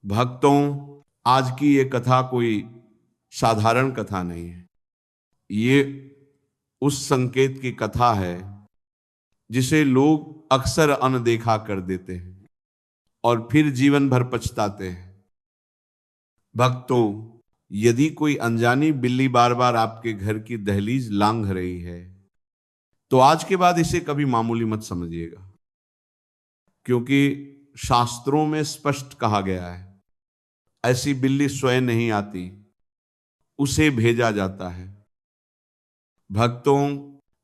भक्तों, आज की ये कथा कोई साधारण कथा नहीं है। ये उस संकेत की कथा है जिसे लोग अक्सर अनदेखा कर देते हैं और फिर जीवन भर पछताते हैं। भक्तों, यदि कोई अनजानी बिल्ली बार बार आपके घर की दहलीज लांघ रही है तो आज के बाद इसे कभी मामूली मत समझिएगा, क्योंकि शास्त्रों में स्पष्ट कहा गया है ऐसी बिल्ली स्वयं नहीं आती, उसे भेजा जाता है। भक्तों,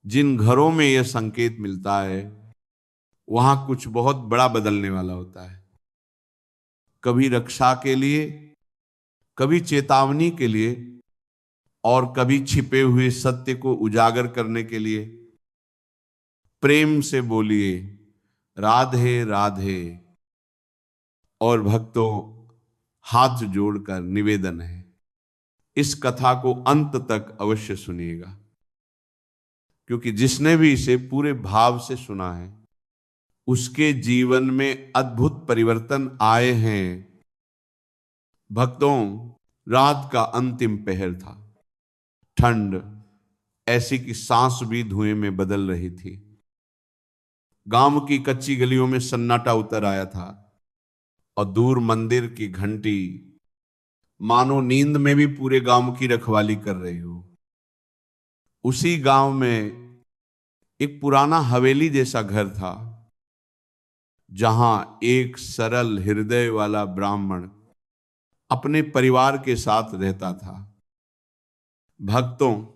जिन घरों में यह संकेत मिलता है वहां कुछ बहुत बड़ा बदलने वाला होता है। कभी रक्षा के लिए, कभी चेतावनी के लिए और कभी छिपे हुए सत्य को उजागर करने के लिए। प्रेम से बोलिए राधे राधे। और भक्तों, हाथ जोड़कर निवेदन है, इस कथा को अंत तक अवश्य सुनिएगा, क्योंकि जिसने भी इसे पूरे भाव से सुना है उसके जीवन में अद्भुत परिवर्तन आए हैं। भक्तों, रात का अंतिम पहर था। ठंड ऐसी कि सांस भी धुएं में बदल रही थी। गांव की कच्ची गलियों में सन्नाटा उतर आया था और दूर मंदिर की घंटी मानो नींद में भी पूरे गांव की रखवाली कर रही हो। उसी गांव में एक पुराना हवेली जैसा घर था, जहां एक सरल हृदय वाला ब्राह्मण अपने परिवार के साथ रहता था। भक्तों,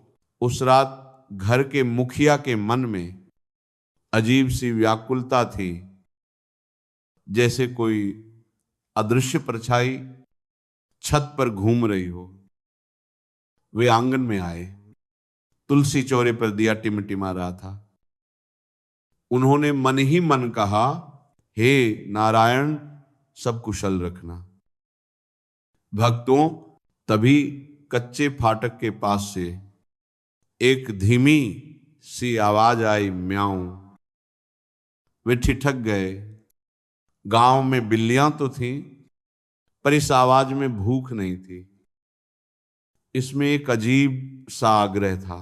उस रात घर के मुखिया के मन में अजीब सी व्याकुलता थी, जैसे कोई अदृश्य परछाई छत पर घूम रही हो। वे आंगन में आए। तुलसी चौरे पर दिया टिमटिमा रहा था। उन्होंने मन ही मन कहा, हे नारायण, सब कुशल रखना। भक्तों, तभी कच्चे फाटक के पास से एक धीमी सी आवाज आई, म्याऊं। वे ठिठक गए। गांव में बिल्लियां तो थीं, पर इस आवाज में भूख नहीं थी। इसमें एक अजीब सा आग्रह था,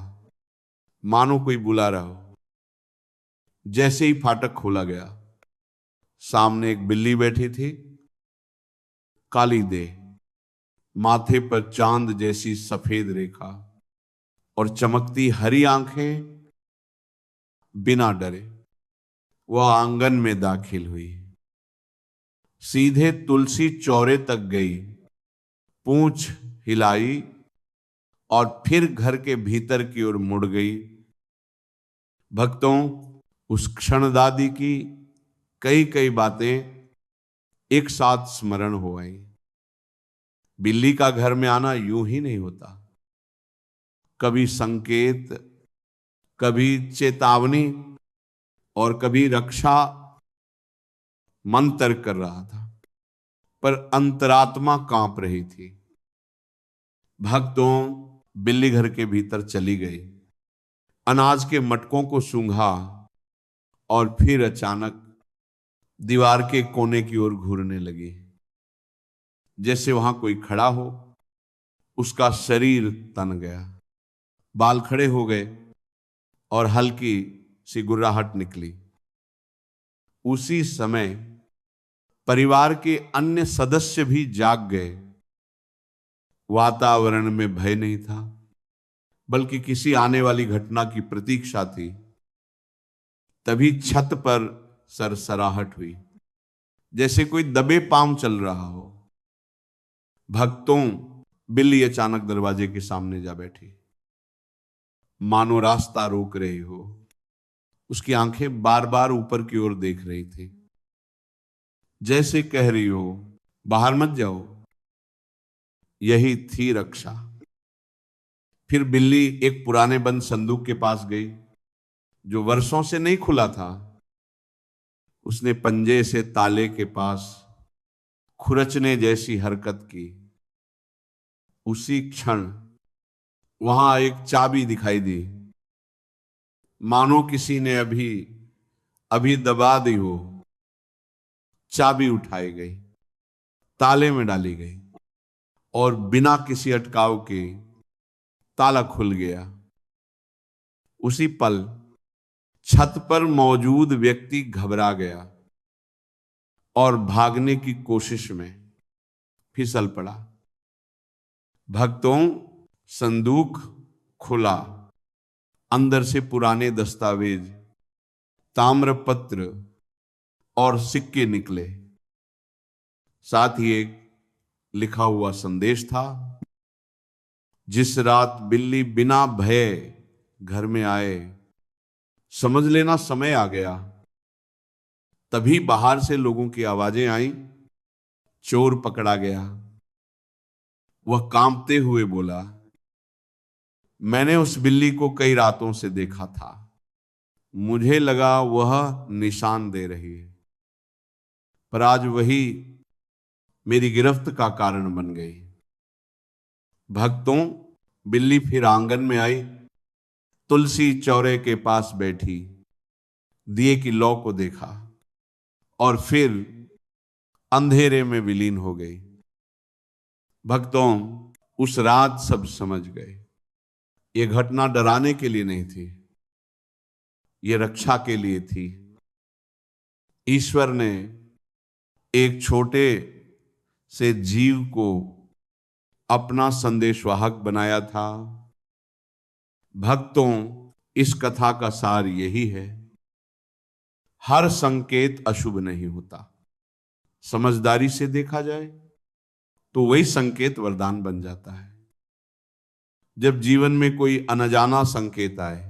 मानो कोई बुला रहा हो। जैसे ही फाटक खोला गया, सामने एक बिल्ली बैठी थी, काली देह, माथे पर चांद जैसी सफेद रेखा और चमकती हरी आंखें। बिना डरे वह आंगन में दाखिल हुई, सीधे तुलसी चौरे तक गई, पूंछ हिलाई और फिर घर के भीतर की ओर मुड़ गई। भक्तों, उस क्षण दादी की कई कई बातें एक साथ स्मरण हो आई। बिल्ली का घर में आना यूं ही नहीं होता। कभी संकेत, कभी चेतावनी और कभी रक्षा मंत्र कर रहा था, पर अंतरात्मा कांप रही थी। भक्तों, बिल्ली घर के भीतर चली गई, अनाज के मटकों को सूंघा और फिर अचानक दीवार के कोने की ओर घूरने लगी, जैसे वहां कोई खड़ा हो। उसका शरीर तन गया, बाल खड़े हो गए और हल्की सी गुर्राहट निकली। उसी समय परिवार के अन्य सदस्य भी जाग गए। वातावरण में भय नहीं था, बल्कि किसी आने वाली घटना की प्रतीक्षा थी। तभी छत पर सरसराहट हुई, जैसे कोई दबे पांव चल रहा हो। भक्तों, बिल्ली अचानक दरवाजे के सामने जा बैठी, मानो रास्ता रोक रही हो। उसकी आंखें बार बार ऊपर की ओर देख रही थी, जैसे कह रही हो, बाहर मत जाओ। यही थी रक्षा। फिर बिल्ली एक पुराने बंद संदूक के पास गई, जो वर्षों से नहीं खुला था। उसने पंजे से ताले के पास खुरचने जैसी हरकत की। उसी क्षण वहां एक चाबी दिखाई दी, मानो किसी ने अभी अभी दबा दी हो। चाबी उठाई गई, ताले में डाली गई और बिना किसी अटकाव के ताला खुल गया। उसी पल छत पर मौजूद व्यक्ति घबरा गया और भागने की कोशिश में फिसल पड़ा। भक्तों, संदूक खुला, अंदर से पुराने दस्तावेज, ताम्रपत्र और सिक्के निकले। साथ ही एक लिखा हुआ संदेश था, जिस रात बिल्ली बिना भय घर में आए, समझ लेना समय आ गया। तभी बाहर से लोगों की आवाजें आईं, चोर पकड़ा गया। वह कांपते हुए बोला, मैंने उस बिल्ली को कई रातों से देखा था, मुझे लगा वह निशान दे रही है, पर आज वही मेरी गिरफ्त का कारण बन गई। भक्तों, बिल्ली फिर आंगन में आई, तुलसी चौरे के पास बैठी, दिए की लौ को देखा और फिर अंधेरे में विलीन हो गई। भक्तों, उस रात सब समझ गए, यह घटना डराने के लिए नहीं थी, यह रक्षा के लिए थी। ईश्वर ने एक छोटे से जीव को अपना संदेशवाहक बनाया था। भक्तों, इस कथा का सार यही है, हर संकेत अशुभ नहीं होता। समझदारी से देखा जाए तो वही संकेत वरदान बन जाता है। जब जीवन में कोई अनजाना संकेत आए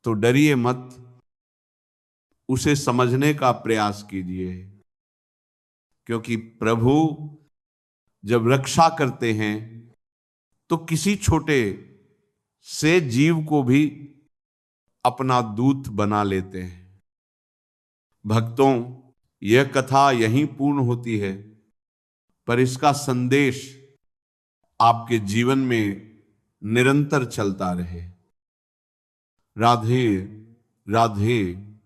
तो डरिए मत, उसे समझने का प्रयास कीजिए, क्योंकि प्रभु जब रक्षा करते हैं तो किसी छोटे से जीव को भी अपना दूत बना लेते हैं। भक्तों, यह कथा यहीं पूर्ण होती है, पर इसका संदेश आपके जीवन में निरंतर चलता रहे। राधे राधे।